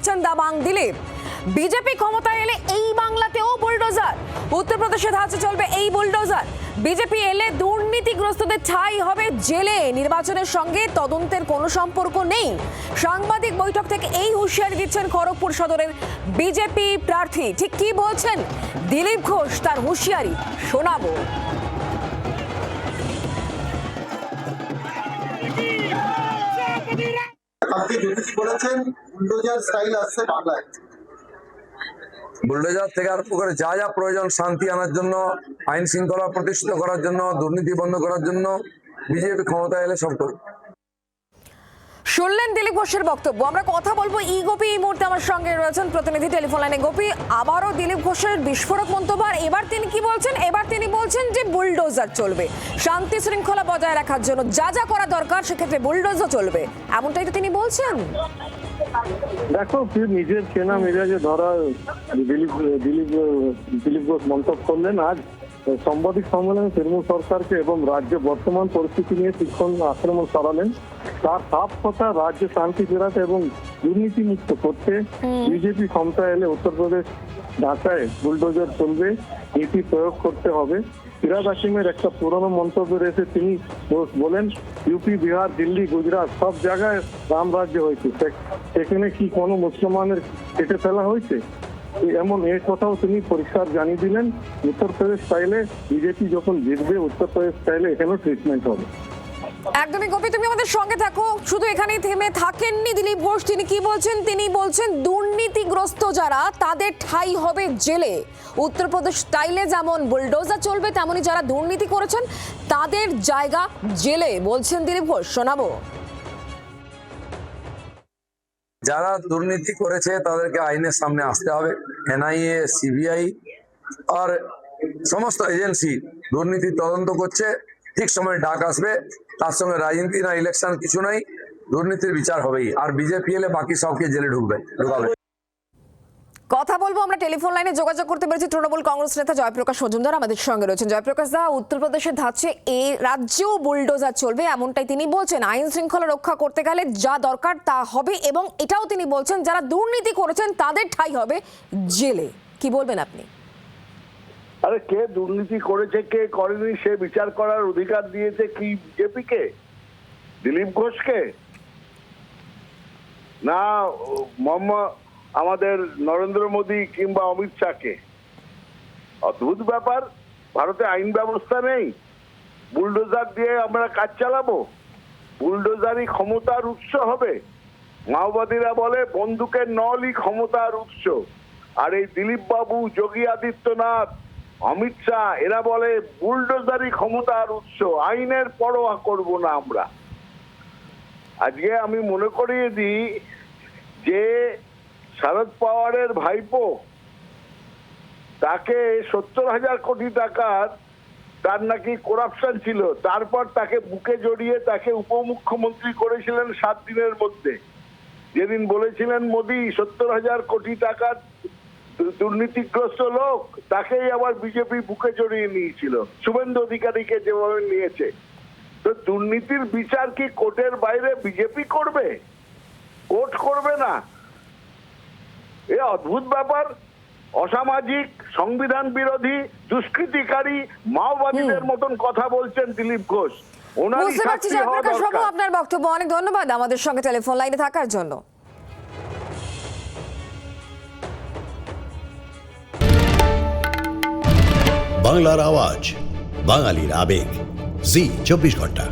দিচ্ছেন দাবাং দিলীপ। বিজেপি ক্ষমতায় এলে এই বাংলাতেও বুলডোজার, উত্তরপ্রদেশে ধাঁচে চলবে এই বুলডোজার। বিজেপি এলে দুর্নীতিগ্রস্তদের ঠাঁই হবে জেলে, নির্বাচনের সঙ্গে তদন্তের কোনো সম্পর্ক নেই। সাংবাদিক বৈঠক থেকে এই হুঁশিয়ারি দিচ্ছেন খড়গপুর সদরের বিজেপি প্রার্থী। ঠিক কি বলছেন দিলীপ ঘোষ, তার হুঁশিয়ারি শোনাবো। আপনি দুর্নীতি করেছেন, বুলডোজার স্টাইল আসছে বাংলায়। বুলডোজার থেকে আরম্ভ করে যা যা প্রয়োজন শান্তি আনার জন্য, আইন শৃঙ্খলা প্রতিষ্ঠিত করার জন্য, দুর্নীতি বন্ধ করার জন্য বিজেপি ক্ষমতায় এলে সব করবে। শুনলেন দিলীপ ঘোষের বক্তব্য। আমরা কথা বলবো গোপী এই মুহূর্তে আমার সঙ্গে রয়েছেন প্রতিনিধি টেলিফোন লাইনে। গোপী, আবারও দিলীপ ঘোষের বিস্ফোরক মন্তব্য। এবার তিনি কি বলছেন? এবার তিনি বলছেন যে বুলডোজার চলবে, শান্তি শৃঙ্খলা বজায় রাখার জন্য যা যা করা দরকার সেক্ষেত্রে বুলডোজার চলবে, এমনটাই তো তিনি বলছেন। দেখো, নিজের চেনা মেজাজে ধরা দিলীপ ঘোষ মন্তব্য করলেন। আজ সাংবাদিক সম্মেলনে তৃণমূল সরকারকে এবং রাজ্যে বর্তমান পরিস্থিতি নিয়ে তীক্ষ্ণ আক্রমণ চালালেন। তার সাফ কথা, রাজ্যে শান্তি ফেরাতে এবং দুর্নীতি মুক্ত করতে বিজেপি ক্ষমতায় এলে উত্তরপ্রদেশ ঢাকায় বুলডোজার চলবে, নীতি প্রয়োগ করতে হবে। ফিরাদ হাকিমের একটা পুরনো মন্তব্য রয়েছে, তিনি বলেন ইউপি, বিহার, দিল্লি, গুজরাট সব জায়গায় রাম রাজ্য হয়েছে, সেখানে কি কোনো মুসলমানের কেটে ফেলা হয়েছে? এমন এই কথাও তিনি পরিষ্কার জানিয়ে দিলেন। উত্তরপ্রদেশ স্টাইলে বিজেপি যখন জিতবে, উত্তরপ্রদেশ স্টাইলে এখানেও ট্রিটমেন্ট হবে। একদমই গোপী, তুমি আমাদের সঙ্গে থাকো। শুধু এখানেই থেমে থাকেননি দিলীপ ঘোষ। তিনি কি বলছেন? তিনি বলছেন দুর্নীতিগ্রস্ত যারা, তাদের ঠাঁই হবে জেলে। উত্তরপ্রদেশ স্টাইলে যেমন বুলডোজার চলবে, তেমনি যারা দুর্নীতি করেছেন তাদের জায়গা জেলে, বলছেন দিলীপ ঘোষ। শোনাবো। যারা দুর্নীতি করেছে তাদেরকে আইনের সামনে আসতে হবে। এনআইএ, সিবিআই আর সমস্ত এজেন্সি দুর্নীতি তদন্ত করছে, ঠিক সময় ডাক আসবে। তার সঙ্গে রাজনীতি না ইলেকশন কিছু নাই, দুর্নীতির বিচার হবেই। আর বিজেপি এলে বাকি সবকে জেলে ঢুকাবে। কথা বলবো। আমরা টেলিফোন লাইনে যোগাযোগ করতে পেরেছি তৃণমূল কংগ্রেস নেতা জয়প্রকাশ মজুমদার আমাদের সঙ্গে রয়েছেন। জয়প্রকাশ দা, উত্তরপ্রদেশের ধাঁচে এই রাজ্যেও বুলডোজার চলবে, এমনটাই তিনি বলছেন। আইন শৃঙ্খলা রক্ষা করতে গেলে যা দরকার তা হবে, এবং এটাও তিনি বলছেন যারা দুর্নীতি করেছেন তাদের ঠাঁই হবে জেলে। কি বলবেন আপনি? আরে, কে দুর্নীতি করেছে কে করেনি সে বিচার করার অধিকার দিয়েছে কি বিজেপিকে? দিলীপ ঘোষকে না আমাদের নরেন্দ্র মোদী কিংবা অমিত শাহকে? অদ্ভুত ব্যাপার। ভারতে আইন ব্যবস্থা নেই, বুলডোজার দিয়ে আমরা কাজ চালাবো? বুলডোজারই ক্ষমতার উৎস হবে? মাওবাদীরা বলে বন্দুকের নলই ক্ষমতার উৎস, আর এই দিলীপ বাবু, যোগী আদিত্যনাথ, অমিত শাহ এরা বলে বুলডোজারই ক্ষমতার উৎস, আইনের পরোয়া করব না আমরা। আজকে আমি মনে করিয়ে দিই যে শরদ পাওয়ারের ভাইপো, তাকে 70,000 কোটি টাকার তার নাকি করাপশন ছিল, তারপর তাকে বুকে জড়িয়ে তাকে উপমুখ্যমন্ত্রী করেছিলেন 7 দিনের মধ্যে। যেদিন বলেছিলেন মোদী 70,000 কোটি টাকার দুর্নীতিগ্রস্ত লোক, তাকেই আবার বিজেপি বুকে জড়িয়ে নিয়েছিল, শুভেন্দু অধিকারীকে যেভাবে নিয়েছে। তো দুর্নীতির বিচার কি কোর্টের বাইরে বিজেপি করবে? কোর্ট করবে না। এ অদ্ভুত ব্যাপার। অসামাজিক, সংবিধান বিরোধী, দুষ্কৃতিকারী, মাওবাদীদের মতন কথা বলছেন দিলীপ ঘোষ। বুঝতে পারছি জয়প্রকাশ বাবু, আপনার বক্তব্য অনেক ধন্যবাদ আমাদের সঙ্গে টেলিফোন লাইনে থাকার জন্য। বাংলার আওয়াজ, বাঙালির আবেগ, জি 24 ঘন্টা।